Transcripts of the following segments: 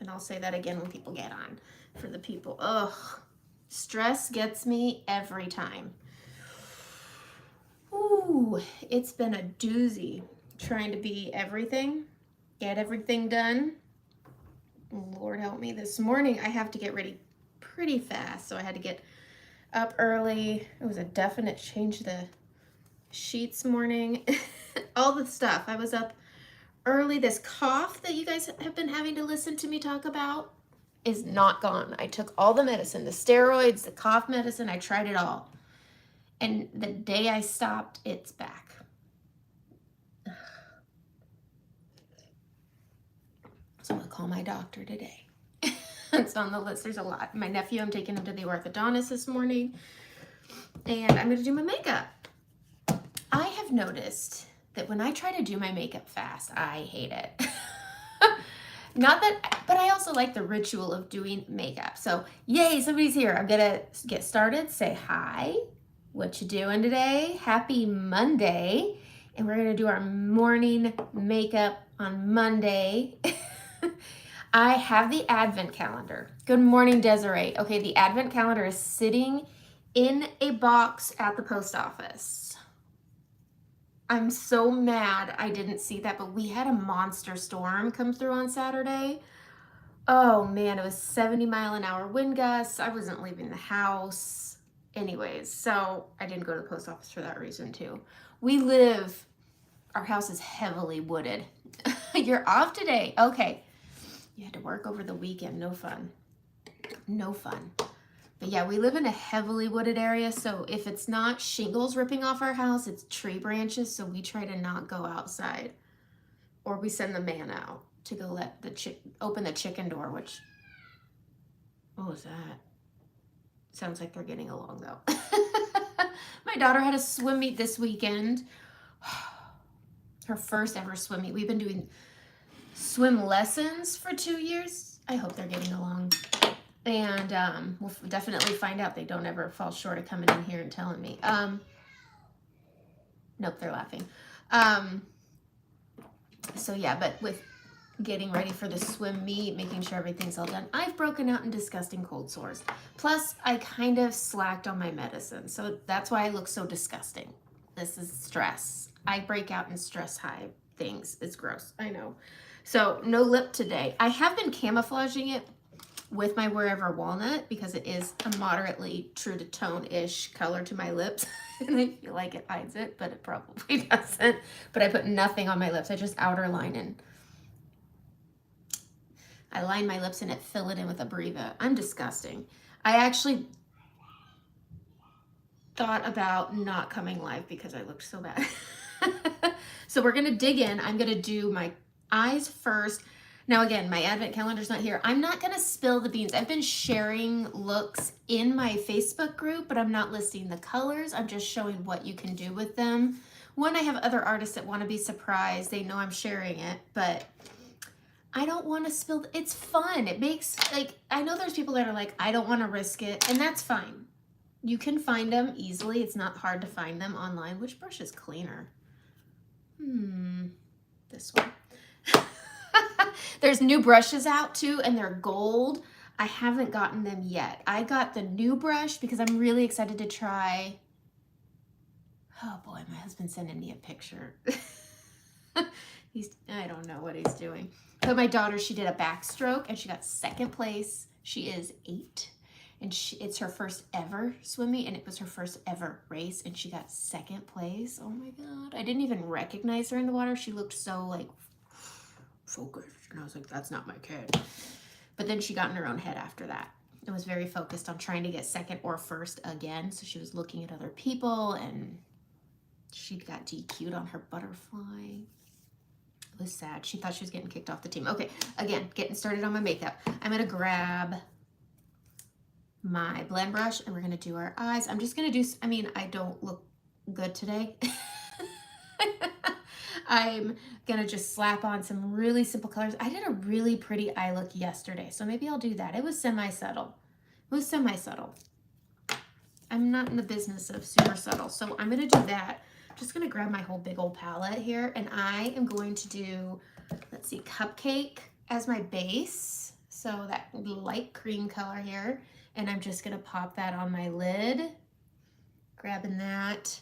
And I'll say that again when people get on. For the people, ugh, stress gets me every time. Ooh, it's been a doozy trying to be everything, get everything done. Lord help me. This morning I have to get ready pretty fast, so I had to get up early. It was a definite change the sheets morning. All the stuff. I was up early. This cough that you guys have been having to listen to me talk about is not gone. I took all the medicine, the steroids, the cough medicine. I tried it all. And the day I stopped, it's back. So I'm going to call my doctor today. It's on the list. There's a lot. My nephew, I'm taking him to the orthodontist this morning. And I'm going to do my makeup. I have noticed that when I try to do my makeup fast, I hate it. Not that, but I also like the ritual of doing makeup. So yay, somebody's here. I'm going to get started. Say hi. What you doing today? Happy Monday. And we're going to do our morning makeup on Monday. I have the advent calendar. Good morning, Desiree. Okay, the advent calendar is sitting in a box at the post office. I'm so mad I didn't see that, but we had a monster storm come through on Saturday. Oh man, it was 70-mile-an-hour wind gusts. I wasn't leaving the house. Anyways, so I didn't go to the post office for that reason too. Our house is heavily wooded. You're off today. Okay. You had to work over the weekend. No fun. No fun. But yeah, we live in a heavily wooded area, so if it's not shingles ripping off our house, it's tree branches, so we try to not go outside. Or we send the man out to go let open the chicken door, which, what was that? Sounds like they're getting along though. My daughter had a swim meet this weekend. Her first ever swim meet. We've been doing swim lessons for 2 years. I hope they're getting along. And we'll definitely find out. They don't ever fall short of coming in here and telling me. Nope, they're laughing. So yeah, but with getting ready for the swim meet, making sure everything's all done, I've broken out in disgusting cold sores. Plus, I kind of slacked on my medicine. So that's why I look so disgusting. This is stress. I break out in stress high things. It's gross. I know. So no lip today. I have been camouflaging it with my Wherever Walnut because it is a moderately true to tone-ish color to my lips. And I feel like it hides it, but it probably doesn't. But I put nothing on my lips. I just outer line and I line my lips and fill it in with a Breva. I'm disgusting. I actually thought about not coming live because I looked so bad. So we're gonna dig in. I'm gonna do my eyes first. Now again, my advent calendar's not here. I'm not gonna spill the beans. I've been sharing looks in my Facebook group, but I'm not listing the colors. I'm just showing what you can do with them. One, I have other artists that wanna be surprised. They know I'm sharing it, but I don't wanna spill, it's fun. It makes, like, I know there's people that are like, I don't wanna risk it, and that's fine. You can find them easily. It's not hard to find them online. Which brush is cleaner? This one. There's new brushes out too, and they're gold. I haven't gotten them yet. I got the new brush because I'm really excited to try. Oh boy, my husband's sending me a picture. I don't know what he's doing. But my daughter, she did a backstroke and she got second place. She is 8. And it's her first ever swim meet, and it was her first ever race, and she got second place. Oh my God. I didn't even recognize her in the water. She looked so like focused. And I was like, that's not my kid. But then she got in her own head after that. And was very focused on trying to get second or first again. So she was looking at other people, and she got DQ'd on her butterfly. It was sad. She thought she was getting kicked off the team. Okay, again, getting started on my makeup. I'm gonna grab my blend brush and we're gonna do our eyes. I'm just gonna do, I mean, I don't look good today. I'm gonna just slap on some really simple colors. I did a really pretty eye look yesterday, so maybe I'll do that. It was semi-subtle. It was semi-subtle. I'm not in the business of super subtle, so I'm gonna do that. I'm just gonna grab my whole big old palette here, and I am going to do, let's see, Cupcake as my base. So that light cream color here, and I'm just gonna pop that on my lid, grabbing that,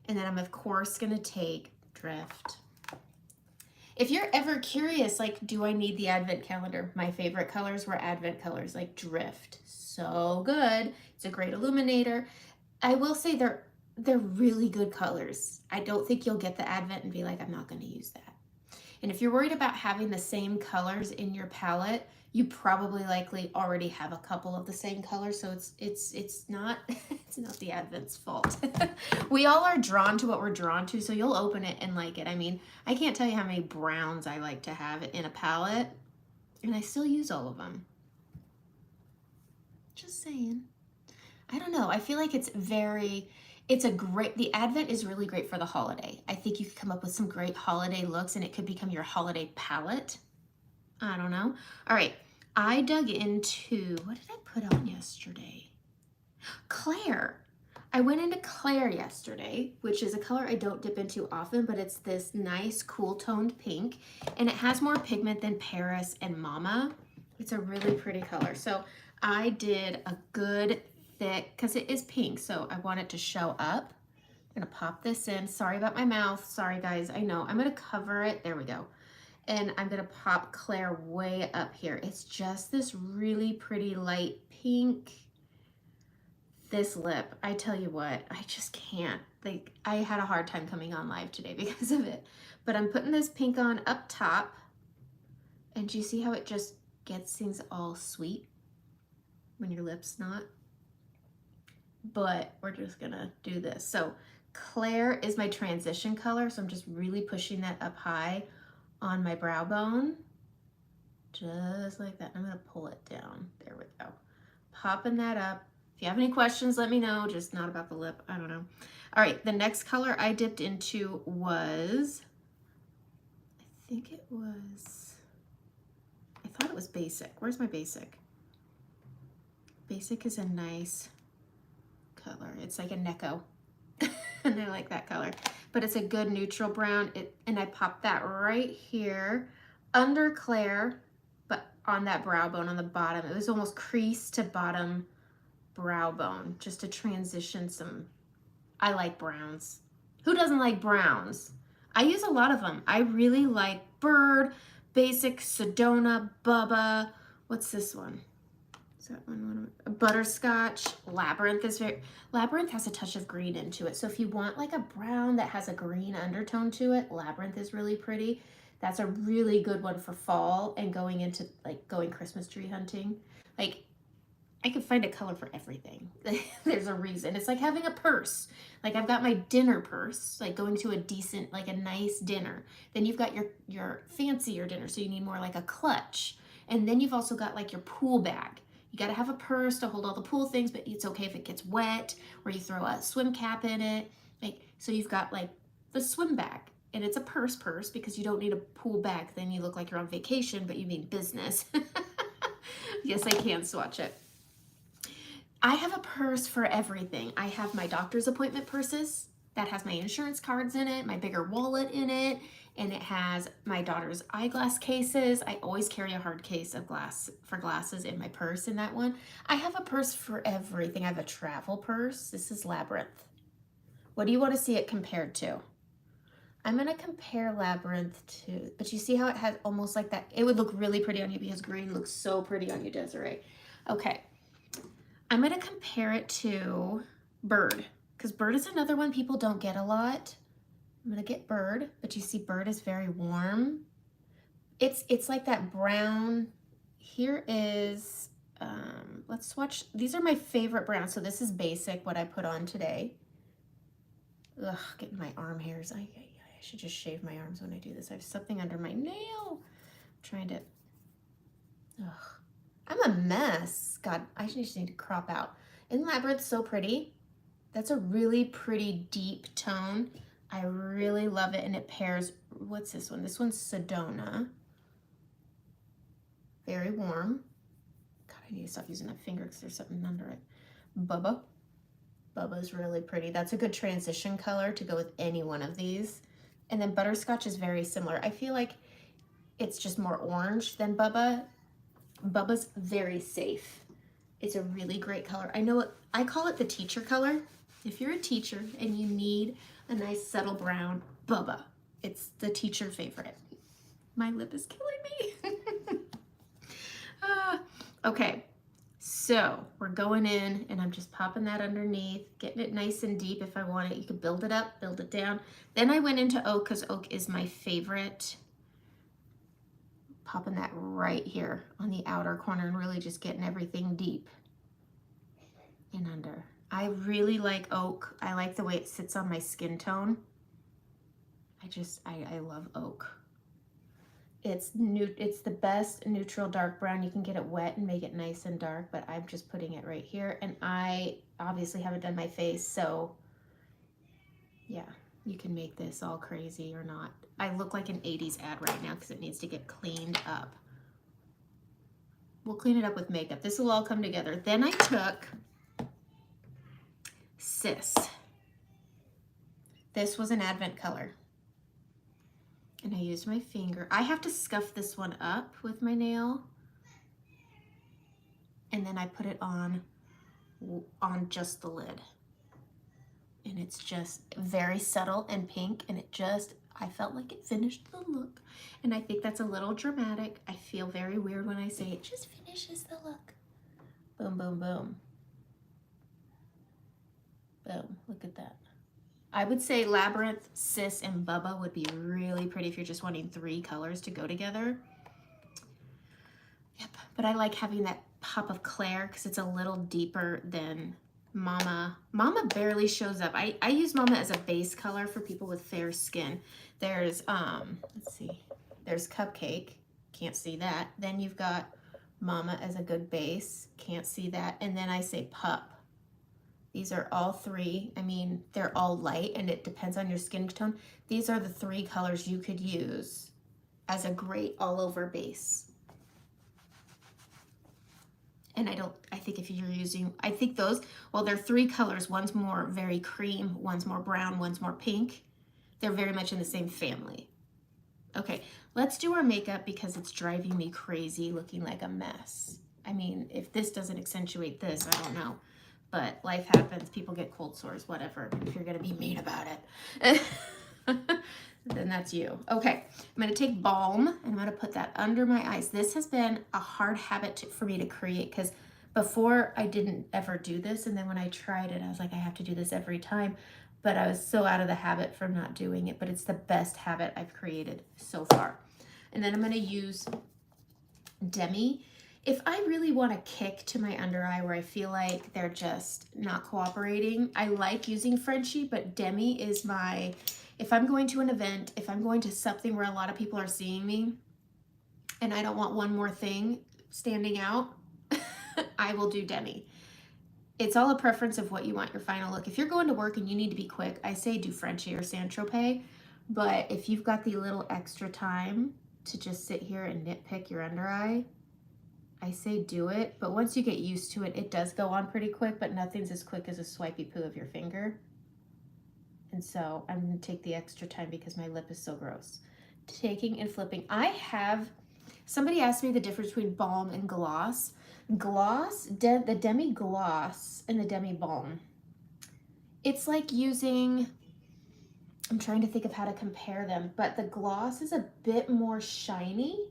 and then I'm of course gonna take Drift. If you're ever curious, like, do I need the advent calendar? My favorite colors were advent colors, like Drift. So good. It's a great illuminator. I will say they're really good colors. I don't think you'll get the advent and be like, I'm not going to use that. And if you're worried about having the same colors in your palette, you probably likely already have a couple of the same colors, so it's not it's not the advent's fault. We all are drawn to what we're drawn to, so you'll open it and like it. I mean, I can't tell you how many browns I like to have in a palette, and I still use all of them. Just saying. I don't know. I feel like the advent is really great for the holiday. I think you could come up with some great holiday looks and it could become your holiday palette. I don't know. All right, I dug into, what did I put on yesterday? Claire. I went into Claire yesterday, which is a color I don't dip into often, but it's this nice cool toned pink, and it has more pigment than Paris and Mama. It's a really pretty color. So I did a good thick, because it is pink, so I want it to show up. I'm gonna pop this in. Sorry about my mouth. Sorry guys, I know. I'm gonna cover it. There we go. And I'm gonna pop Claire way up here. It's just this really pretty light pink. This lip, I tell you what, I just can't. Like, I had a hard time coming on live today because of it. But I'm putting this pink on up top. And do you see how it just gets things all sweet when your lip's not? But we're just gonna do this. So Claire is my transition color, so I'm just really pushing that up high on my brow bone, just like that. I'm gonna pull it down. There we go. Popping that up. If you have any questions, let me know. Just not about the lip. I don't know. All right, the next color I dipped into was, I think it was, I thought it was Basic. Where's my Basic? Basic is a nice color. It's like a Necco. And I like that color, but it's a good neutral brown. And I popped that right here under Claire, but on that brow bone on the bottom. It was almost crease to bottom brow bone, just to transition some. I like browns. Who doesn't like browns? I use a lot of them. I really like Bird, Basic, Sedona, Bubba. What's this one? Is that one? Butterscotch. Labyrinth has a touch of green into it. So if you want like a brown that has a green undertone to it, Labyrinth is really pretty. That's a really good one for fall and going into like going Christmas tree hunting. Like, I could find a color for everything. There's a reason. It's like having a purse. Like, I've got my dinner purse, like going to a decent, like a nice dinner. Then you've got your fancier dinner, so you need more like a clutch. And then you've also got like your pool bag. You got to have a purse to hold all the pool things, but it's okay if it gets wet, or you throw a swim cap in it. Like, so you've got like the swim bag, and it's a purse because you don't need a pool bag. Then you look like you're on vacation, but you mean business. Yes, I can swatch it. I have a purse for everything. I have my doctor's appointment purses that has my insurance cards in it, my bigger wallet in it, and it has my daughter's eyeglass cases. I always carry a hard case of glasses in my purse in that one. I have a purse for everything. I have a travel purse. This is Labyrinth. What do you want to see it compared to? I'm going to compare Labyrinth to, but you see how it has almost like that? It would look really pretty on you because green looks so pretty on you, Desiree. Okay. I'm going to compare it to Bird, because Bird is another one people don't get a lot. I'm going to get Bird, but you see Bird is very warm. It's like that brown. Here is, let's swatch. These are my favorite browns. So this is Basic, what I put on today. Ugh, getting my arm hairs. I should just shave my arms when I do this. I have something under my nail. I'm trying to, ugh. I'm a mess. God, I just need to crop out. Isn't Labyrinth so pretty? That's a really pretty deep tone. I really love it, and it pairs, what's this one? This one's Sedona. Very warm. God, I need to stop using that finger because there's something under it. Bubba. Bubba's really pretty. That's a good transition color to go with any one of these. And then Butterscotch is very similar. I feel like it's just more orange than Bubba. Bubba's very safe. It's a really great color. I know it, I call it the teacher color. If you're a teacher and you need a nice subtle brown, Bubba. It's the teacher favorite. My lip is killing me. Okay, so we're going in and I'm just popping that underneath, getting it nice and deep if I want it. You could build it up, build it down. Then I went into oak because oak is my favorite. Popping that right here on the outer corner and really just getting everything deep and under. I really like oak. I like the way it sits on my skin tone. I love oak. It's the best neutral dark brown. You can get it wet and make it nice and dark, but I'm just putting it right here. And I obviously haven't done my face, so yeah, you can make this all crazy or not. I look like an 80s ad right now because it needs to get cleaned up. We'll clean it up with makeup. This will all come together. Then I took Sis. This was an Advent color. And I used my finger. I have to scuff this one up with my nail. And then I put it on just the lid. And it's just very subtle and pink, and I felt like it finished the look. And I think that's a little dramatic. I feel very weird when I say it just finishes the look. Boom, boom, boom. Boom, look at that. I would say Labyrinth, Sis, and Bubba would be really pretty if you're just wanting 3 colors to go together. Yep, but I like having that pop of Claire because it's a little deeper than Mama. Mama barely shows up. I use Mama as a base color for people with fair skin. There's, let's see, there's Cupcake. Can't see that. Then you've got Mama as a good base. Can't see that. And then I say Pup. These are all 3. I mean, they're all light and it depends on your skin tone. These are the 3 colors you could use as a great all over base. And I think if you're using, I think those, well, they're 3 colors. One's more very cream, one's more brown, one's more pink. They're very much in the same family. Okay, let's do our makeup because it's driving me crazy looking like a mess. I mean, if this doesn't accentuate this, I don't know. But life happens, people get cold sores, whatever. If you're gonna be mean about it, then that's you. Okay, I'm gonna take balm and I'm gonna put that under my eyes. This has been a hard habit for me to create because before I didn't ever do this. And then when I tried it, I was like, I have to do this every time. But I was so out of the habit from not doing it. But it's the best habit I've created so far. And then I'm gonna use Demi. If I really want a kick to my under eye where I feel like they're just not cooperating, I like using Frenchie, but Demi is my, if I'm going to an event, if I'm going to something where a lot of people are seeing me and I don't want one more thing standing out, I will do Demi. It's all a preference of what you want your final look. If you're going to work and you need to be quick, I say do Frenchie or Saint-Tropez, but if you've got the little extra time to just sit here and nitpick your under eye, I say do it, but once you get used to it, it does go on pretty quick, but nothing's as quick as a swipey poo of your finger. And so I'm gonna take the extra time because my lip is so gross. Taking and flipping. Somebody asked me the difference between balm and gloss. The Demi Gloss and the Demi Balm. It's like using, I'm trying to think of how to compare them, but the gloss is a bit more shiny,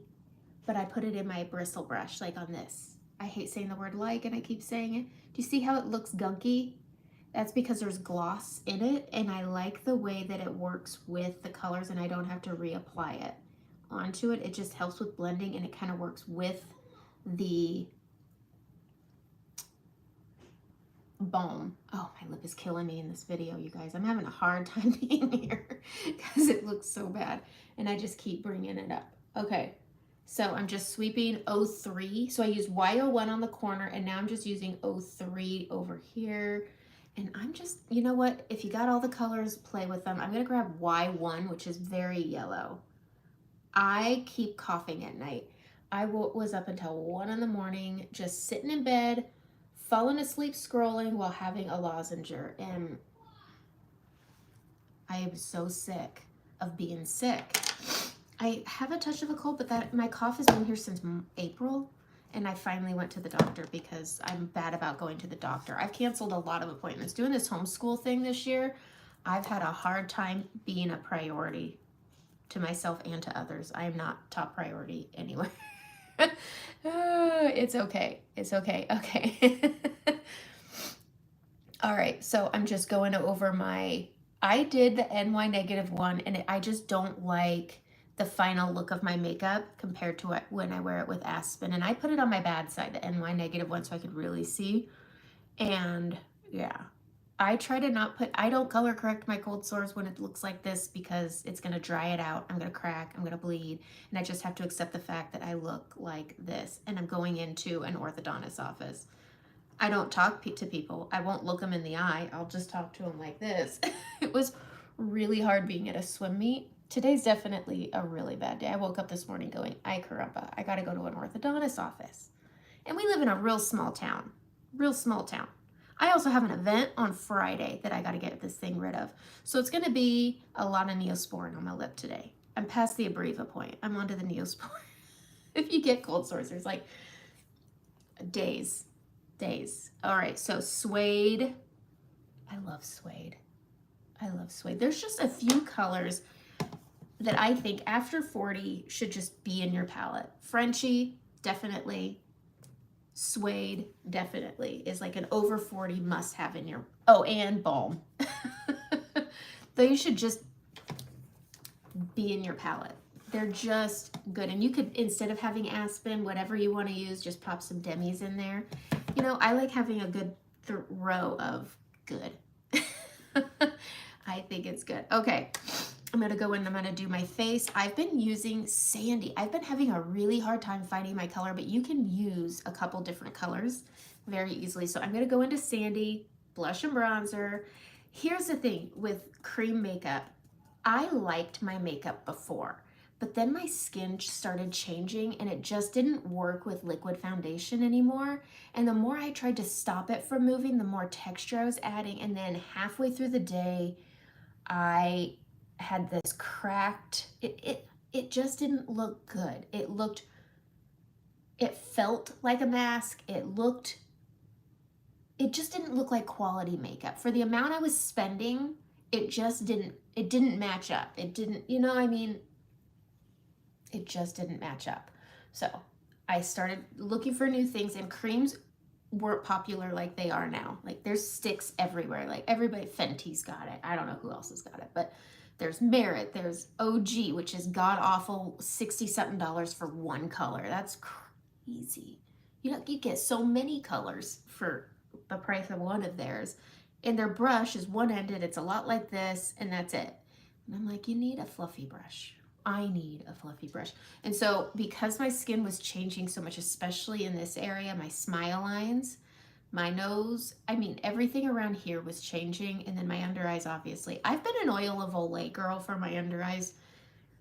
but I put it in my bristle brush, like on this. I hate saying the word like, and I keep saying it. Do you see how it looks gunky? That's because there's gloss in it, and I like the way that it works with the colors, and I don't have to reapply it onto it. It just helps with blending, and it kind of works with the balm. Oh, my lip is killing me in this video, you guys. I'm having a hard time being here because it looks so bad, and I just keep bringing it up. Okay. So I'm just sweeping 03. So I used Y01 on the corner, and now I'm just using 03 over here. And I'm just, you know what? If you got all the colors, play with them. I'm gonna grab Y1, which is very yellow. I keep coughing at night. I was up until 1 in the morning, just sitting in bed, falling asleep scrolling while having a lozenge. And I am so sick of being sick. I have a touch of a cold, but my cough has been here since April, And I finally went to the doctor because I'm bad about going to the doctor. I've canceled a lot of appointments. Doing this homeschool thing this year, I've had a hard time being a priority to myself and to others. I am not top priority anywhere. It's okay. It's okay. Okay. All right. So I'm just going over I did the NY negative one, and I just don't like the final look of my makeup compared to when I wear it with Aspen. And I put it on my bad side, the NY negative one, so I could really see. And yeah, I try to not I don't color correct my cold sores when it looks like this because it's going to dry it out. I'm going to crack, I'm going to bleed. And I just have to accept the fact that I look like this. And I'm going into an orthodontist office. I don't talk to people. I won't look them in the eye. I'll just talk to them like this. It was really hard being at a swim meet. Today's definitely a really bad day. I woke up this morning going, ay caramba, I got to go to an orthodontist office. And we live in a real small town. Real small town. I also have an event on Friday that I got to get this thing rid of. So it's going to be a lot of Neosporin on my lip today. I'm past the Abreva point. I'm onto the Neosporin. If you get cold sores, there's like days. All right, so suede. I love suede. I love suede. There's just a few colors that I think after 40 should just be in your palette. Frenchie, definitely. Suede, definitely, is like an over 40 must have in your, oh, and balm. They should just be in your palette. They're just good. And you could, instead of having Aspen, whatever you want to use, just pop some demis in there. You know, I like having a good row of good. I think it's good. Okay, I'm going to go in. I'm going to do my face. I've been using Sandy. I've been having a really hard time finding my color, but you can use a couple different colors very easily. So I'm going to go into Sandy, blush and bronzer. Here's the thing with cream makeup. I liked my makeup before, but then my skin started changing and it just didn't work with liquid foundation anymore. And the more I tried to stop it from moving, the more texture I was adding. And then halfway through the day, I had this cracked, it just didn't look good. It felt like a mask. It just didn't look like quality makeup. For the amount I was spending, it didn't match up. It didn't, you know, I mean, it just didn't match up. So I started looking for new things, and creams weren't popular like they are now. Like there's sticks everywhere. Like everybody, Fenty's got it. I don't know who else has got it, but there's Merit, there's OG, which is god awful, $60-something for one color. That's crazy. You know, you get so many colors for the price of one of theirs. And their brush is one-ended. It's a lot like this, and that's it. And I'm like, you need a fluffy brush. I need a fluffy brush. And so because my skin was changing so much, especially in this area, my smile lines, my nose, I mean, everything around here was changing. And then my under eyes, obviously. I've been an Oil of Olay girl for my under eyes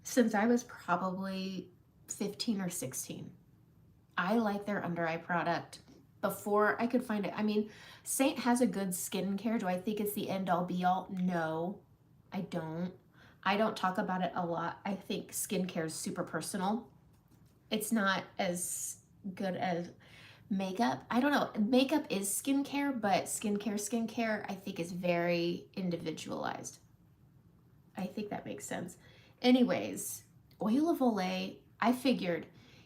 since I was probably 15 or 16. I like their under eye product before I could find it. I mean, Saint has a good skincare. Do I think it's the end all be all? No, I don't. I don't talk about it a lot. I think skincare is super personal. It's not as good as makeup. I don't know. Makeup is skincare, but skincare, I think is very individualized. I think that makes sense. Anyways, Oil of Olay, I figured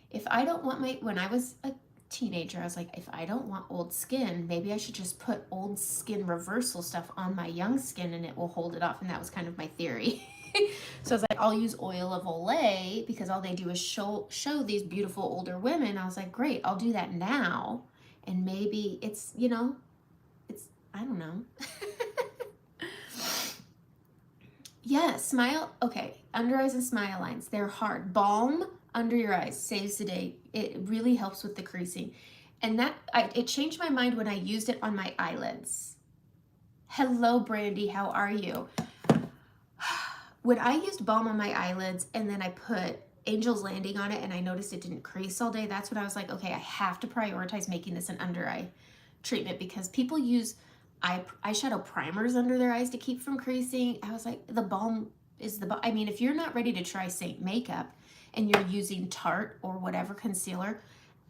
if I don't want when I was a teenager, I was like, if I don't want old skin, maybe I should just put old skin reversal stuff on my young skin and it will hold it off. And that was kind of my theory. So I was like, I'll use Oil of Olay because all they do is show these beautiful older women. I was like, great, I'll do that now. And maybe it's, you know, I don't know. Yeah, smile. Okay, under eyes and smile lines, they're hard. Balm under your eyes saves the day. It really helps with the creasing. And it changed my mind when I used it on my eyelids. Hello, Brandy, how are you? When I used balm on my eyelids and then I put Angel's Landing on it and I noticed it didn't crease all day, that's when I was like, okay, I have to prioritize making this an under eye treatment because people use eyeshadow primers under their eyes to keep from creasing. I was like, the balm is the balm. I mean, if you're not ready to try Saint makeup and you're using Tarte or whatever concealer,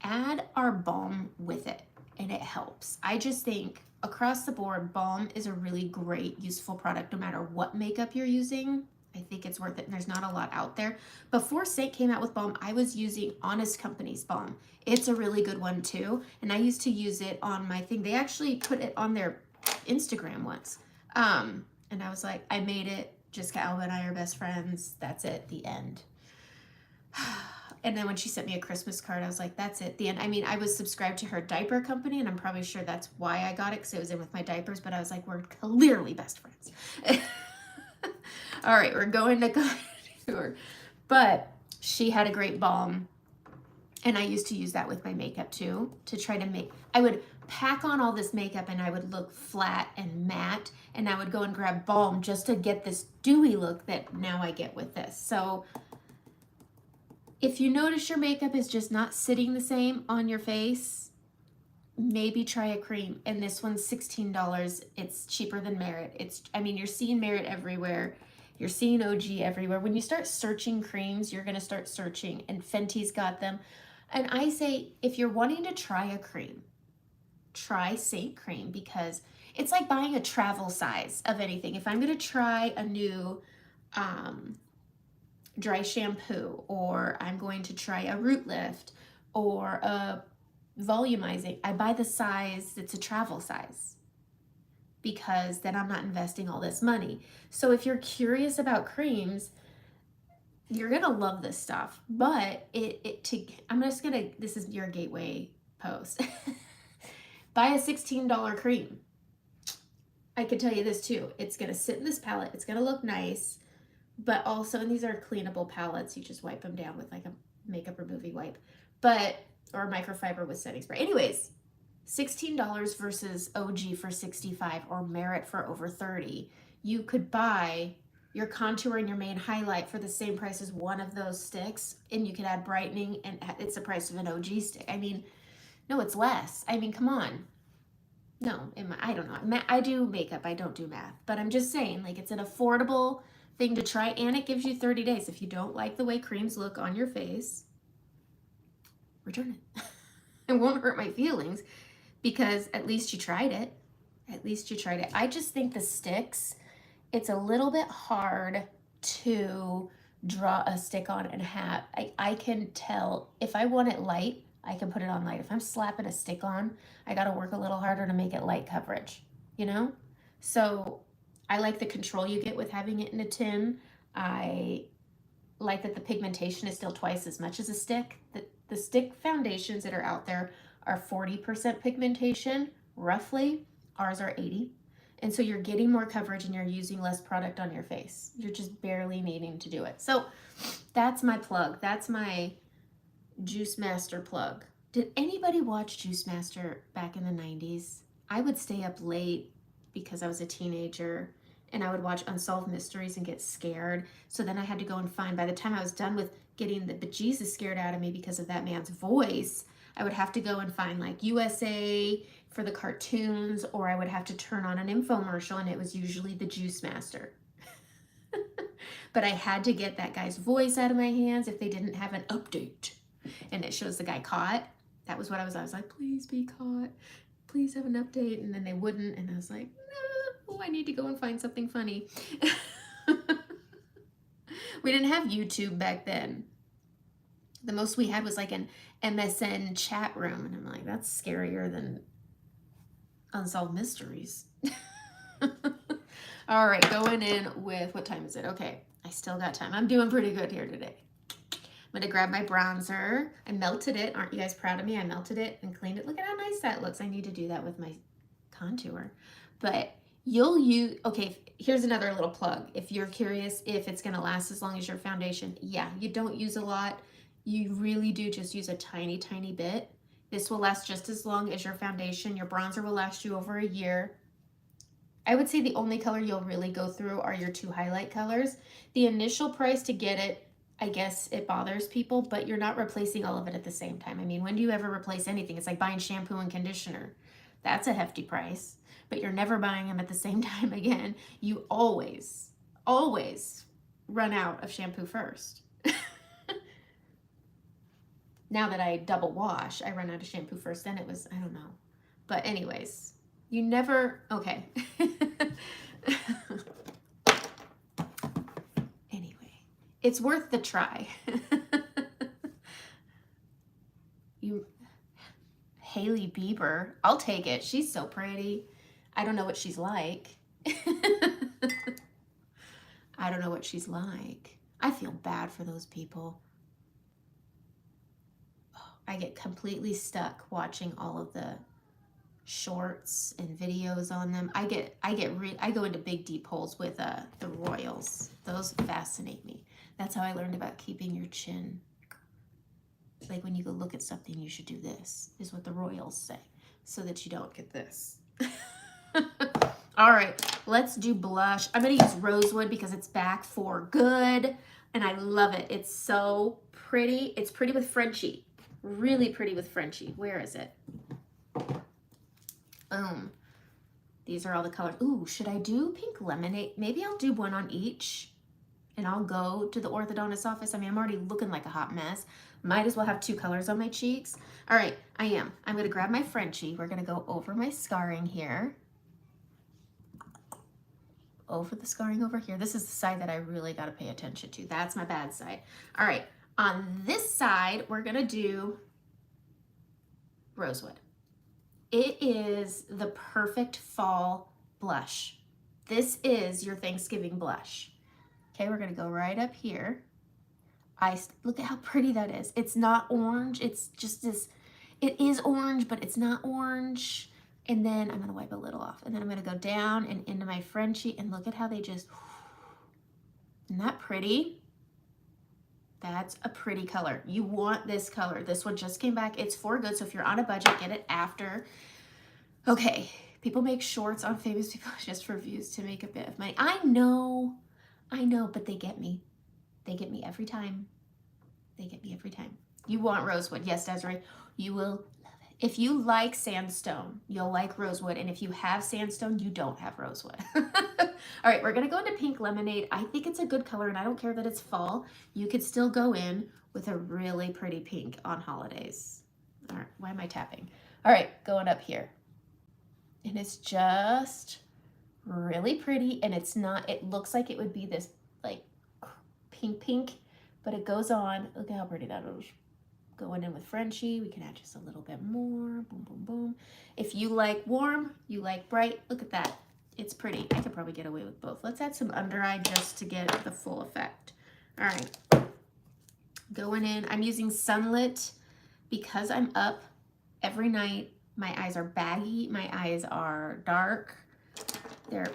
add our balm with it, and it helps. I just think across the board, balm is a really great, useful product no matter what makeup you're using. I think it's worth it, and there's not a lot out there. Before Seint came out with balm, I was using Honest Company's balm. It's a really good one too, and I used to use it on my thing. They actually put it on their Instagram once, and I was like, I made it. Jessica Alba and I are best friends. That's it, the end. And then when she sent me a Christmas card, I was like, that's it, the end. I mean, I was subscribed to her diaper company, and I'm probably sure that's why I got it, because it was in with my diapers, but I was like, we're clearly best friends. All right, we're going to contour. But she had a great balm, and I used to use that with my makeup too, to try to make, I would pack on all this makeup and I would look flat and matte, and I would go and grab balm just to get this dewy look that now I get with this. So if you notice your makeup is just not sitting the same on your face, maybe try a cream. And this one's $16. It's cheaper than Merit. I mean, you're seeing Merit everywhere. You're seeing OG everywhere. When you start searching creams, you're going to start searching, and Fenty's got them. And I say, if you're wanting to try a cream, try Seint cream, because it's like buying a travel size of anything. If I'm going to try a new dry shampoo, or I'm going to try a root lift or a volumizing, I buy the size that's a travel size, because then I'm not investing all this money. So if you're curious about creams, you're gonna love this stuff. But this is your gateway post. Buy a $16 cream. I can tell you this too, it's gonna sit in this palette, it's gonna look nice, but also, and these are cleanable palettes, you just wipe them down with like a makeup removing wipe, or microfiber with setting spray. Anyways, $16 versus OG for $65 or Merit for over $30. You could buy your contour and your main highlight for the same price as one of those sticks, and you could add brightening, and it's the price of an OG stick. I mean, no, it's less. I mean, come on. No, I don't know. I do makeup, I don't do math, but I'm just saying, like, it's an affordable thing to try, and it gives you 30 days. If you don't like the way creams look on your face, return it. It won't hurt my feelings, because at least you tried it. At least you tried it. I just think the sticks, it's a little bit hard to draw a stick on and have, I can tell if I want it light, I can put it on light. If I'm slapping a stick on, I got to work a little harder to make it light coverage, you know? So I like the control you get with having it in a tin. I like that the pigmentation is still twice as much as a stick. The stick foundations that are out there are 40% pigmentation, roughly. Ours are 80. And so you're getting more coverage and you're using less product on your face. You're just barely needing to do it. So that's my plug. That's my Juice Master plug. Did anybody watch Juice Master back in the 90s? I would stay up late because I was a teenager, and I would watch Unsolved Mysteries and get scared. So then I had to go and find, by the time I was done with getting the bejesus scared out of me because of that man's voice, I would have to go and find like USA for the cartoons, or I would have to turn on an infomercial, and it was usually the Juice Master. But I had to get that guy's voice out of my hands if they didn't have an update. And it shows the guy caught. That was what I was like, please be caught. Please have an update. And then they wouldn't. And I was like, no, I need to go and find something funny. We didn't have YouTube back then. The most we had was like an MSN chat room. And I'm like, that's scarier than Unsolved Mysteries. All right, going in with, what time is it? Okay, I still got time. I'm doing pretty good here today. I'm gonna grab my bronzer. I melted it. Aren't you guys proud of me? I melted it and cleaned it. Look at how nice that looks. I need to do that with my contour. But you'll use, okay, here's another little plug. If you're curious if it's gonna last as long as your foundation, yeah, you don't use a lot. You really do just use a tiny, tiny bit. This will last just as long as your foundation. Your bronzer will last you over a year. I would say the only color you'll really go through are your two highlight colors. The initial price to get it, I guess it bothers people, but you're not replacing all of it at the same time. I mean, when do you ever replace anything? It's like buying shampoo and conditioner. That's a hefty price, but you're never buying them at the same time again. You always, always run out of shampoo first. Now that I double wash, I run out of shampoo first. Then it was, I don't know. But anyways, you never, okay. Anyway, it's worth the try. Hailey Bieber, I'll take it. She's so pretty. I don't know what she's like. I don't know what she's like. I feel bad for those people. Oh, I get completely stuck watching all of the shorts and videos on them. I go into big deep holes with the royals. Those fascinate me. That's how I learned about keeping your chin. Like when you go look at something, you should do this, is what the royals say, so that you don't get this. All right, let's do blush. I'm gonna use Rosewood because it's back for good, and I love it. It's so pretty. It's pretty with Frenchie. Really pretty with Frenchie. Where is it? Boom. These are all the colors. Ooh, should I do pink lemonade? Maybe I'll do one on each, and I'll go to the orthodontist office. I mean, I'm already looking like a hot mess. Might as well have 2 colors on my cheeks. All right, I am. I'm gonna grab my Frenchie. We're gonna go over my scarring here. Over the scarring over here. This is the side that I really gotta pay attention to. That's my bad side. All right, on this side, we're gonna do Rosewood. It is the perfect fall blush. This is your Thanksgiving blush. Okay, we're gonna go right up here. Look at how pretty that is. It's not orange, it's just this, it is orange, but it's not orange. And then I'm gonna wipe a little off. And then I'm gonna go down and into my Frenchie, and look at how they just, isn't that pretty? That's a pretty color. You want this color. This one just came back. It's for good, so if you're on a budget, get it after. Okay, people make shorts on famous people just for views to make a bit of money. I know, but they get me. They get me every time. They get me every time. You want Rosewood. Yes, Desiree, you will love it. If you like sandstone, you'll like Rosewood. And if you have sandstone, you don't have Rosewood. All right, we're going to go into pink lemonade. I think it's a good color, and I don't care that it's fall. You could still go in with a really pretty pink on holidays. All right, why am I tapping? All right, going up here. And it's just really pretty, and it's not, it looks like it would be this like pink, but it goes on. Look at how pretty that is. Going in with Frenchie, we can add just a little bit more. Boom, boom, boom. If you like warm, you like bright, look at that. It's pretty. I could probably get away with both. Let's add some under eye just to get the full effect. All right. Going in, I'm using Sunlit because I'm up every night. My eyes are baggy. My eyes are dark. They're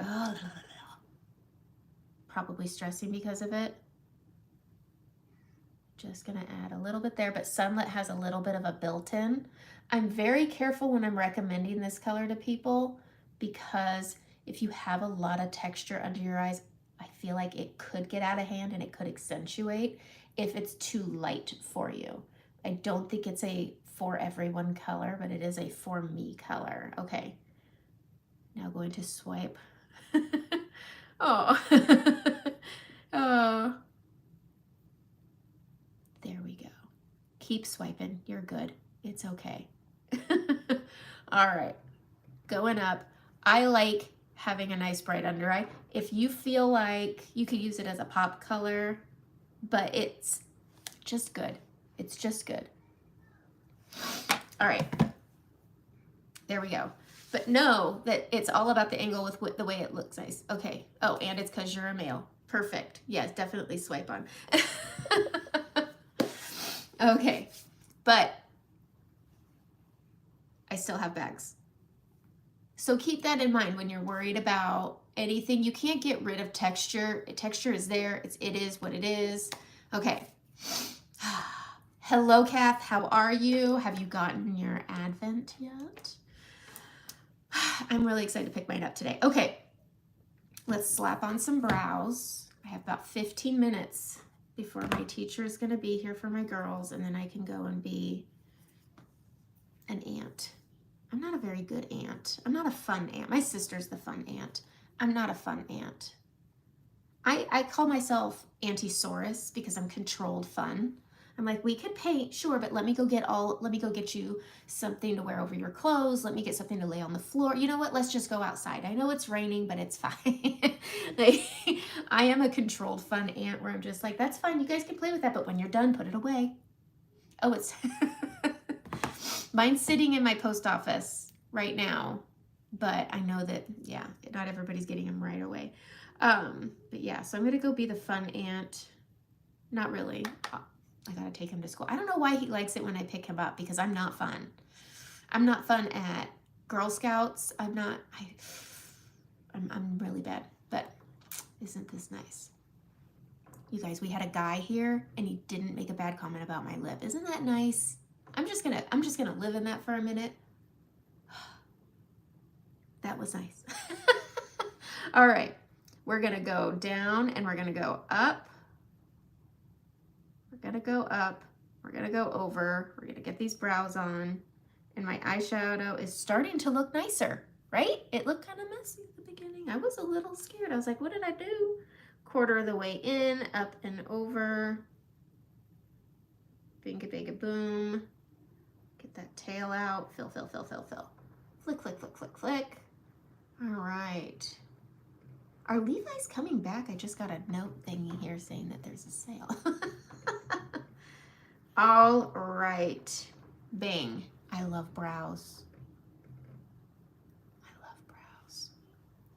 probably stressing because of it. Just gonna add a little bit there, but Sunlit has a little bit of a built-in. I'm very careful when I'm recommending this color to people because if you have a lot of texture under your eyes, I feel like it could get out of hand and it could accentuate if it's too light for you. I don't think it's a for everyone color, but it is a for me color. Okay, now going to swipe. Oh, oh. There we go. Keep swiping. You're good. It's okay. All right, going up. I like having a nice bright under eye. If you feel like you could use it as a pop color, but it's just good. It's just good. All right, there we go. But know that it's all about the angle with the way it looks nice. Okay. Oh, and it's because you're a male. Perfect. Yes, definitely swipe on. Okay, but I still have bags. So keep that in mind when you're worried about anything. You can't get rid of texture. Texture is there. It is what it is. Okay. Hello, Kath. How are you? Have you gotten your Advent yet? I'm really excited to pick mine up today. Okay, let's slap on some brows. I have about 15 minutes before my teacher is going to be here for my girls, and then I can go and be an aunt. I'm not a very good aunt. I'm not a fun aunt. My sister's the fun aunt. I'm not a fun aunt. I call myself Auntie Saurus because I'm controlled fun. I'm like, we could paint, sure, but let me go get you something to wear over your clothes. Let me get something to lay on the floor. You know what? Let's just go outside. I know it's raining, but it's fine. Like, I am a controlled fun aunt where I'm just like, that's fine. You guys can play with that, but when you're done, put it away. Oh, it's mine's sitting in my post office right now, but I know that, yeah, not everybody's getting them right away. But yeah, so I'm going to go be the fun aunt. Not really. I got to take him to school. I don't know why he likes it when I pick him up, because I'm not fun. I'm not fun at Girl Scouts. I'm really bad, but isn't this nice? You guys, we had a guy here and he didn't make a bad comment about my lip. Isn't that nice? I'm just gonna live in that for a minute. That was nice. All right, we're gonna go down and we're gonna go up. We're gonna go up. We're gonna go over. We're gonna get these brows on. And my eyeshadow is starting to look nicer, right? It looked kind of messy at the beginning. I was a little scared. I was like, what did I do? Quarter of the way in, up and over. Binga binga boom. Get that tail out. Fill, fill, fill, fill, fill. Flick, flick, flick, flick, flick. All right. Are Levi's coming back? I just got a note thingy here saying that there's a sale. All right. Bing. I love brows. I love brows.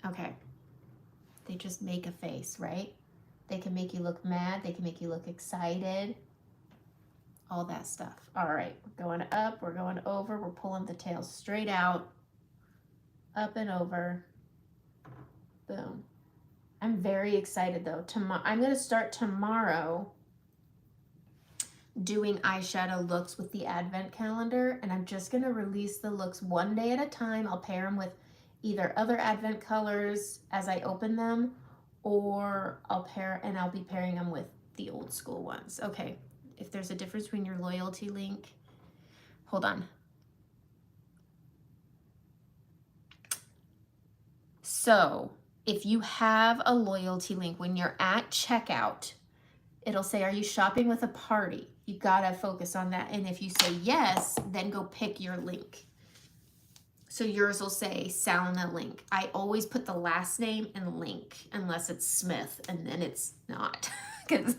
Okay. They just make a face, right? They can make you look mad. They can make you look excited. All that stuff. All right. We're going up. We're going over. We're pulling the tail straight out. Up and over. Boom. I'm very excited though. I'm going to start tomorrow doing eyeshadow looks with the advent calendar, and I'm just going to release the looks one day at a time. I'll pair them with either other advent colors as I open them, or I'll be pairing them with the old school ones. Okay, if there's a difference between your loyalty link, hold on. So if you have a loyalty link, when you're at checkout, it'll say, are you shopping with a party? You gotta focus on that. And if you say yes, then go pick your link. So yours will say Salna link. I always put the last name and link unless it's Smith, and then it's not, because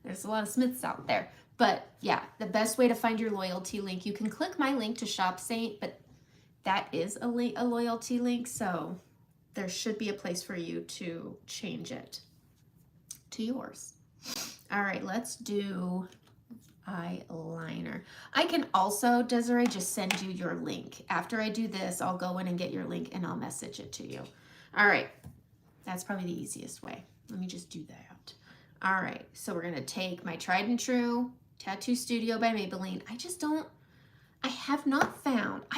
there's a lot of Smiths out there. But yeah, the best way to find your loyalty link, you can click my link to Shop Saint, but that is a loyalty link, so there should be a place for you to change it to yours. All right, let's do eyeliner. I can also, Desiree, just send you your link. After I do this, I'll go in and get your link and I'll message it to you. All right, that's probably the easiest way. Let me just do that. All right, so we're gonna take my tried and true Tattoo Studio by Maybelline. I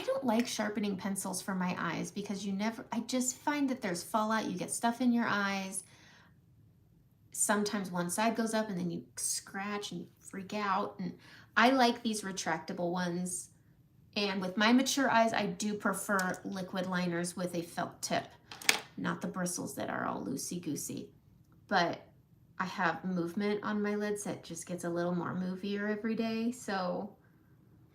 don't like sharpening pencils for my eyes because I just find that there's fallout. You get stuff in your eyes. Sometimes one side goes up and then you scratch and freak out. And I like these retractable ones. And with my mature eyes, I do prefer liquid liners with a felt tip, not the bristles that are all loosey-goosey. But I have movement on my lids that just gets a little more movier every day. So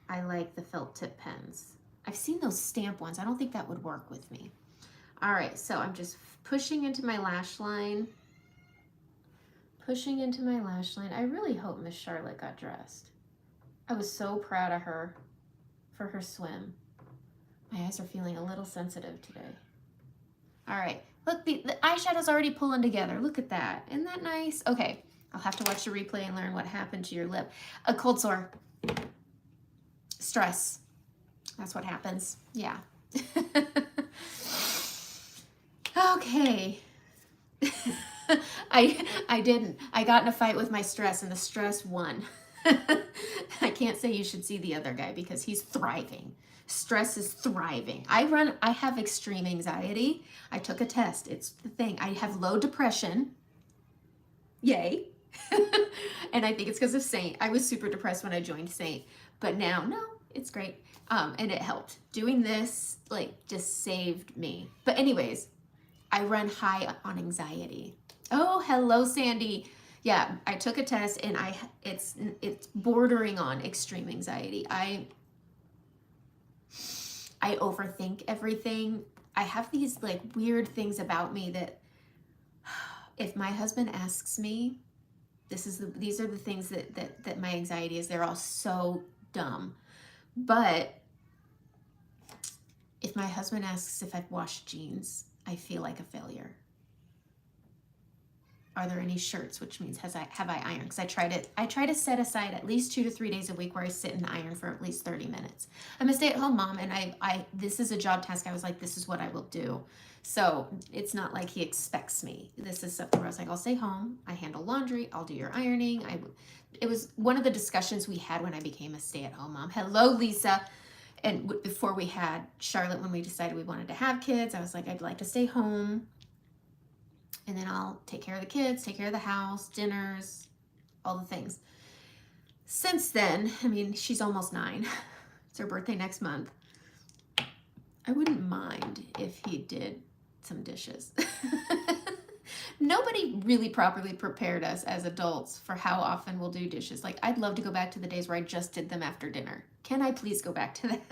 I like the felt tip pens. I've seen those stamp ones. I don't think that would work with me. All right, so I'm just pushing into my lash line. Pushing into my lash line. I really hope Miss Charlotte got dressed. I was so proud of her for her swim. My eyes are feeling a little sensitive today. All right, look, the eyeshadow's already pulling together. Look at that. Isn't that nice? Okay, I'll have to watch the replay and learn what happened to your lip. A cold sore. Stress. That's what happens. Yeah. Okay. I didn't. I got in a fight with my stress and the stress won. I can't say you should see the other guy because he's thriving. Stress is thriving. I have extreme anxiety. I took a test. It's the thing. I have low depression. Yay. And I think it's because of Saint. I was super depressed when I joined Saint, but now, no, it's great. And it helped. Doing this, like, just saved me. But anyways, I run high on anxiety. Oh, hello, Sandy. Yeah, I took a test and it's bordering on extreme anxiety. I overthink everything. I have these like weird things about me that if my husband asks me, these are the things that my anxiety is. They're all so dumb. But if my husband asks if I've washed jeans, I feel like a failure. Are there any shirts? Which means have I ironed? Because I try to set aside at least 2 to 3 days a week where I sit and iron for at least 30 minutes. I'm a stay-at-home mom, and this is a job task. I was like, this is what I will do. So it's not like he expects me. This is something where I was like, I'll stay home. I handle laundry. I'll do your ironing. It was one of the discussions we had when I became a stay-at-home mom. Hello, Lisa. And before we had Charlotte, when we decided we wanted to have kids, I was like, I'd like to stay home. And then I'll take care of the kids, take care of the house, dinners, all the things. Since then, I mean, she's almost 9. It's her birthday next month. I wouldn't mind if he did some dishes. Nobody really properly prepared us as adults for how often we'll do dishes. Like, I'd love to go back to the days where I just did them after dinner. Can I please go back to that?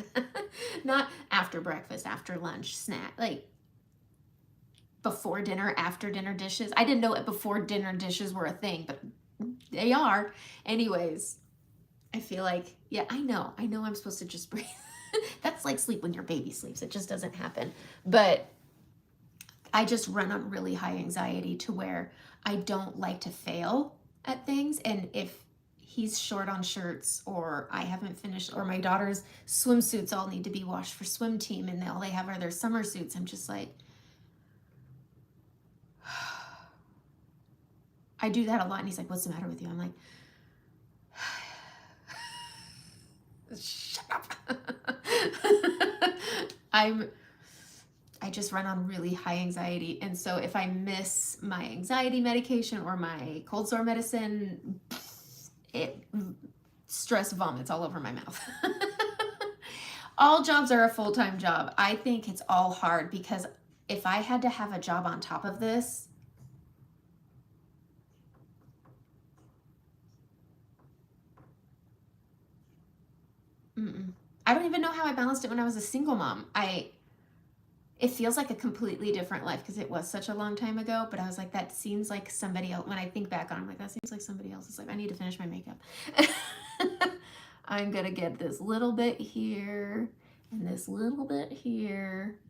Not after breakfast, after lunch, snack, like before dinner, after dinner dishes. I didn't know it before dinner dishes were a thing, but they are. Anyways, I feel like, yeah, I know I'm supposed to just breathe. That's like sleep when your baby sleeps. It just doesn't happen. But I just run on really high anxiety to where I don't like to fail at things. And if he's short on shirts, or I haven't finished, or my daughter's swimsuits all need to be washed for swim team and all they have are their summer suits, I'm just like, I do that a lot. And he's like, what's the matter with you? I'm like, shut up. I just run on really high anxiety. And so if I miss my anxiety medication or my cold sore medicine, stress vomits all over my mouth. All jobs are a full-time job. I think it's all hard because if I had to have a job on top of this, I don't even know how I balanced it when I was a single mom. It feels like a completely different life because it was such a long time ago, but I was like, that seems like somebody else. When I think back on it, I'm like, that seems like somebody else's life. I need to finish my makeup. I'm going to get this little bit here and this little bit here.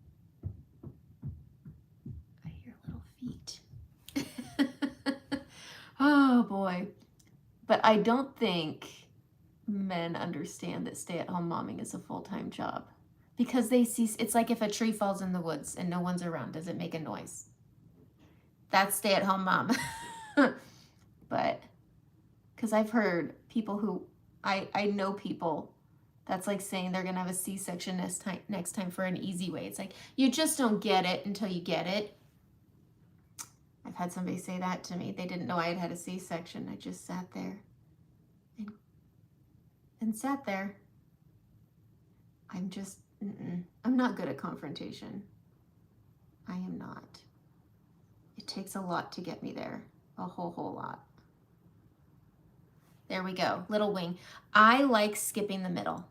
I hear little feet. Oh boy. But I don't think men understand that stay-at-home momming is a full-time job. Because they see, it's like if a tree falls in the woods and no one's around, does it make a noise? That's stay-at-home mom. But, because I've heard people who, I know people, that's like saying they're going to have a C-section next time for an easy way. It's like, you just don't get it until you get it. I've had somebody say that to me. They didn't know I had had a C-section. I just sat there and sat there. I'm not good at confrontation. I am not. It takes a lot to get me there. A whole lot. There we go. Little wing. I like skipping the middle.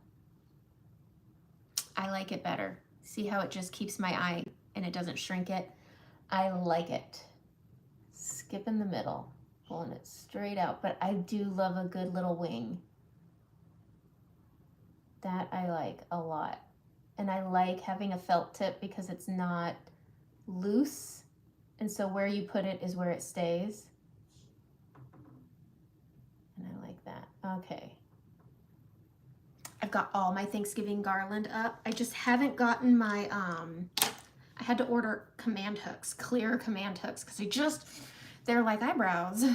I like it better. See how it just keeps my eye and it doesn't shrink it? I like it. Skip in the middle. Pulling it straight out. But I do love a good little wing. That I like a lot. And I like having a felt tip because it's not loose. And so where you put it is where it stays. And I like that. Okay. I've got all my Thanksgiving garland up. I just haven't gotten my, I had to order command hooks, clear command hooks, because they're like eyebrows.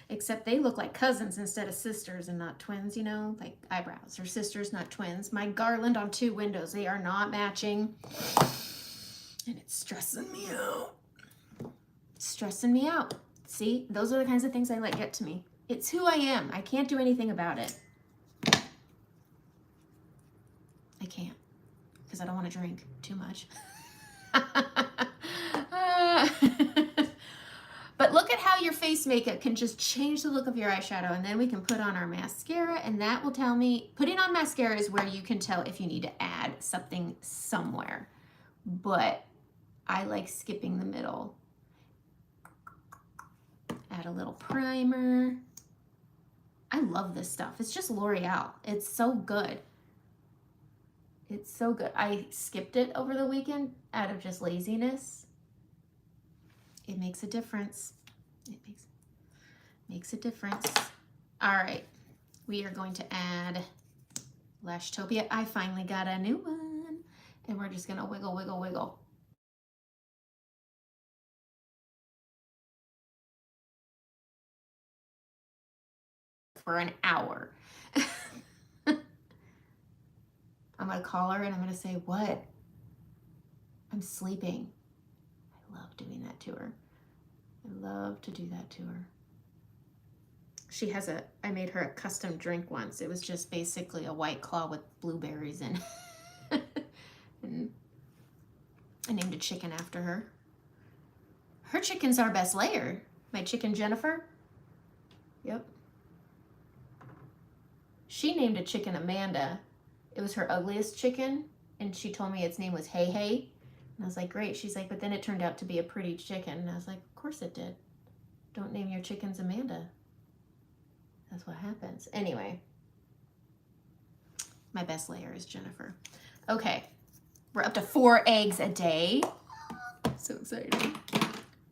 Except they look like cousins instead of sisters and not twins, you know, like eyebrows or sisters, not twins. My garland on 2 windows, they are not matching. And it's stressing me out. Stressing me out. See, those are the kinds of things I let get to me. It's who I am. I can't do anything about it. I can't, because I don't want to drink too much. But look at how your face makeup can just change the look of your eyeshadow, and then we can put on our mascara, and that will tell me, putting on mascara is where you can tell if you need to add something somewhere. But I like skipping the middle. Add a little primer. I love this stuff. It's just L'Oreal. It's so good. It's so good. I skipped it over the weekend out of just laziness. It makes a difference. It makes a difference. All right, we are going to add Lashtopia. I finally got a new one, and we're just gonna wiggle, wiggle, wiggle. For an hour. I'm gonna call her and I'm gonna say, what? I'm sleeping. I love doing that to her. I love to do that to her. She has I made her a custom drink once. It was just basically a White Claw with blueberries in it. And I named a chicken after her. Her chicken's our best layer. My chicken Jennifer. Yep. She named a chicken Amanda. It was her ugliest chicken, and she told me its name was Hey Hey. And I was like, great. She's like, but then it turned out to be a pretty chicken. And I was like, of course it did. Don't name your chickens Amanda. That's what happens. Anyway, my best layer is Jennifer. Okay, we're up to 4 eggs a day. So exciting.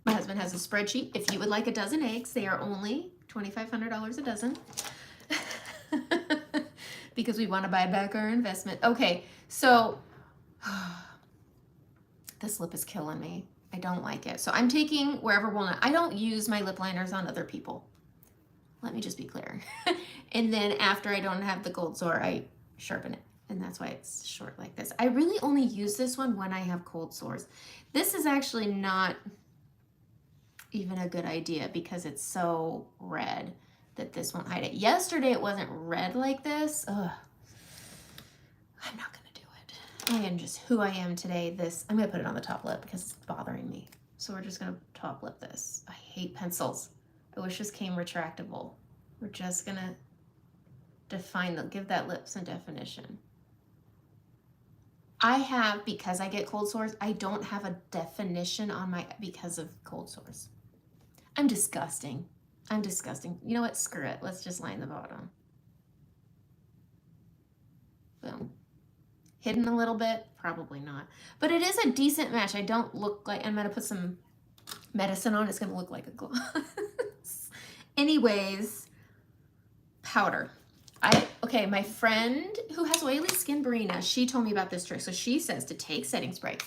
My husband has a spreadsheet. If you would like a dozen eggs, they are only $2,500 a dozen. Because we want to buy back our investment. Okay, so this lip is killing me. I don't like it. So I'm taking Wherever Walnut. I don't use my lip liners on other people. Let me just be clear. And then after I don't have the gold sore, I sharpen it. And that's why it's short like this. I really only use this one when I have cold sores. This is actually not even a good idea because it's so red that this won't hide it. Yesterday it wasn't red like this. Ugh. I'm not gonna do it. I am just who I am today. I'm gonna put it on the top lip because it's bothering me. So we're just gonna top lip this. I hate pencils. I wish this came retractable. We're just gonna give that lip some definition. Because I get cold sores, I don't have a definition on because of cold sores. I'm disgusting. I'm disgusting. You know what? Screw it. Let's just line the bottom. Boom. Hidden a little bit? Probably not. But it is a decent match. I don't look like, I'm going to put some medicine on. It's going to look like a gloss. Anyways, powder. Okay, my friend who has oily skin, Brina, she told me about this trick. So she says to take setting spray.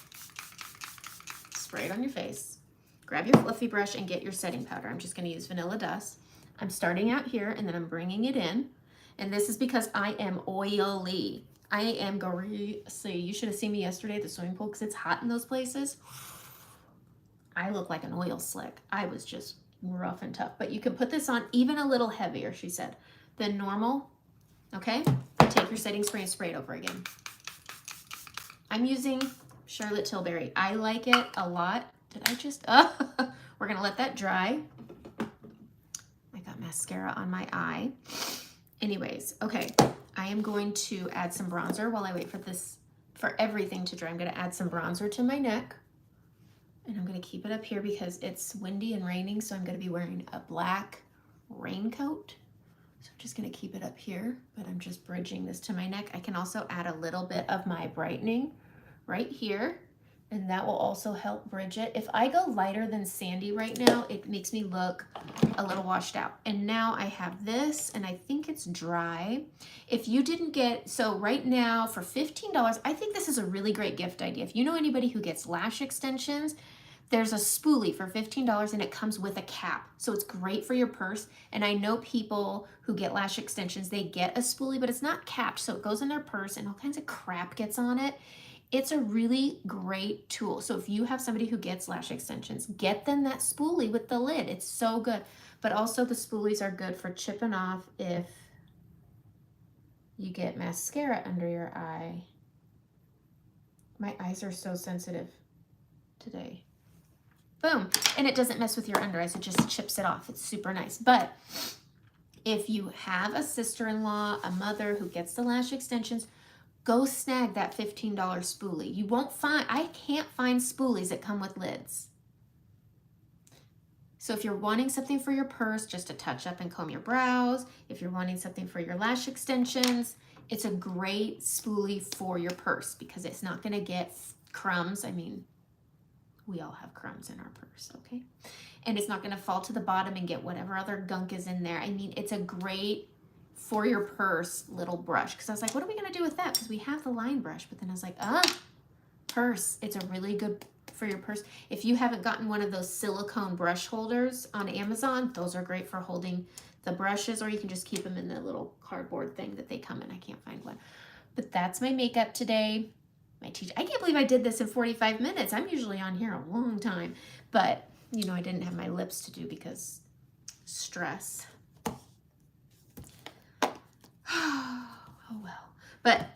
Spray it on your face. Grab your fluffy brush and get your setting powder. I'm just going to use Vanilla Dust. I'm starting out here and then I'm bringing it in. And this is because I am oily. I am greasy. You should have seen me yesterday at the swimming pool because it's hot in those places. I look like an oil slick. I was just rough and tough. But you can put this on even a little heavier, she said, than normal. Okay? Take your setting spray and spray it over again. I'm using Charlotte Tilbury. I like it a lot. Did I just, we're gonna let that dry. I got mascara on my eye. Anyways, okay, I am going to add some bronzer while I wait for everything to dry. I'm gonna add some bronzer to my neck. And I'm gonna keep it up here because it's windy and raining, so I'm gonna be wearing a black raincoat. So I'm just gonna keep it up here, but I'm just bridging this to my neck. I can also add a little bit of my brightening right here. And that will also help bridge it. If I go lighter than Sandy right now, it makes me look a little washed out. And now I have this, and I think it's dry. If you didn't so right now for $15, I think this is a really great gift idea. If you know anybody who gets lash extensions, there's a spoolie for $15 and it comes with a cap. So it's great for your purse. And I know people who get lash extensions, they get a spoolie, but it's not capped. So it goes in their purse and all kinds of crap gets on it. It's a really great tool. So if you have somebody who gets lash extensions, get them that spoolie with the lid. It's so good. But also the spoolies are good for chipping off if you get mascara under your eye. My eyes are so sensitive today. Boom. And it doesn't mess with your under eyes. It just chips it off. It's super nice. But if you have a sister-in-law, a mother who gets the lash extensions, go snag that $15 spoolie. You won't find, I can't find spoolies that come with lids. So if you're wanting something for your purse, just to touch up and comb your brows, if you're wanting something for your lash extensions, it's a great spoolie for your purse because it's not gonna get crumbs. I mean, we all have crumbs in our purse, okay? And it's not gonna fall to the bottom and get whatever other gunk is in there. I mean, it's a great for your purse little brush. Cause I was like, what are we gonna do with that? Cause we have the line brush, but then I was like, purse. It's a really good for your purse. If you haven't gotten one of those silicone brush holders on Amazon, those are great for holding the brushes, or you can just keep them in the little cardboard thing that they come in. I can't find one. But that's my makeup today. I can't believe I did this in 45 minutes. I'm usually on here a long time, but you know, I didn't have my lips to do because stress. Oh well. But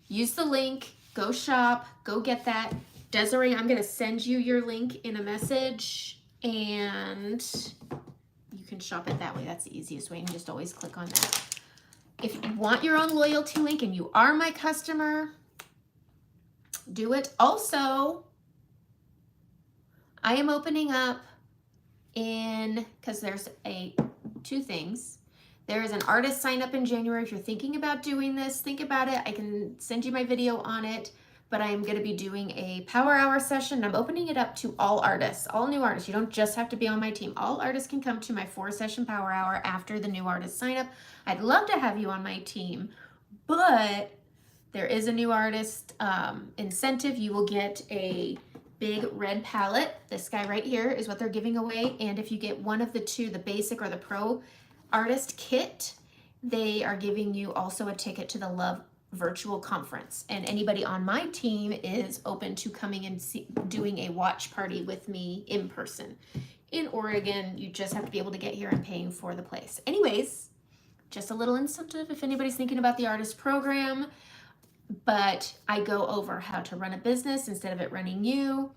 use the link, go shop, go get that. Desiree, I'm gonna send you your link in a message and you can shop it that way. That's the easiest way. You can just always click on that. If you want your own loyalty link and you are my customer, do it. Also, I am opening up because there's two things. There is an artist sign up in January. If you're thinking about doing this, think about it. I can send you my video on it, but I am going to be doing a power hour session. I'm opening it up to all artists, all new artists. You don't just have to be on my team. All artists can come to my 4-session power hour after the new artist sign up. I'd love to have you on my team, but there is a new artist incentive. You will get a big red palette. This guy right here is what they're giving away. And if you get one of the two, the basic or the pro artist kit, they are giving you also a ticket to the Love virtual conference. And anybody on my team is open to coming and doing a watch party with me in person. In Oregon, you just have to be able to get here and paying for the place. Anyways, just a little incentive if anybody's thinking about the artist program. But I go over how to run a business instead of it running you.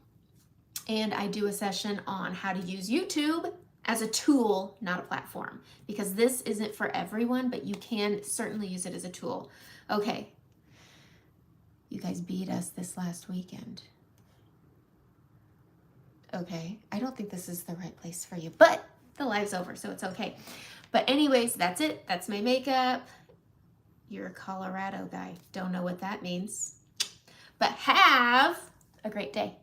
And I do a session on how to use YouTube as a tool, not a platform, because this isn't for everyone, but you can certainly use it as a tool. Okay, you guys beat us this last weekend. Okay, I don't think this is the right place for you, but the live's over, so it's okay. But anyways, that's it. That's my makeup. You're a Colorado guy. Don't know what that means. But have a great day.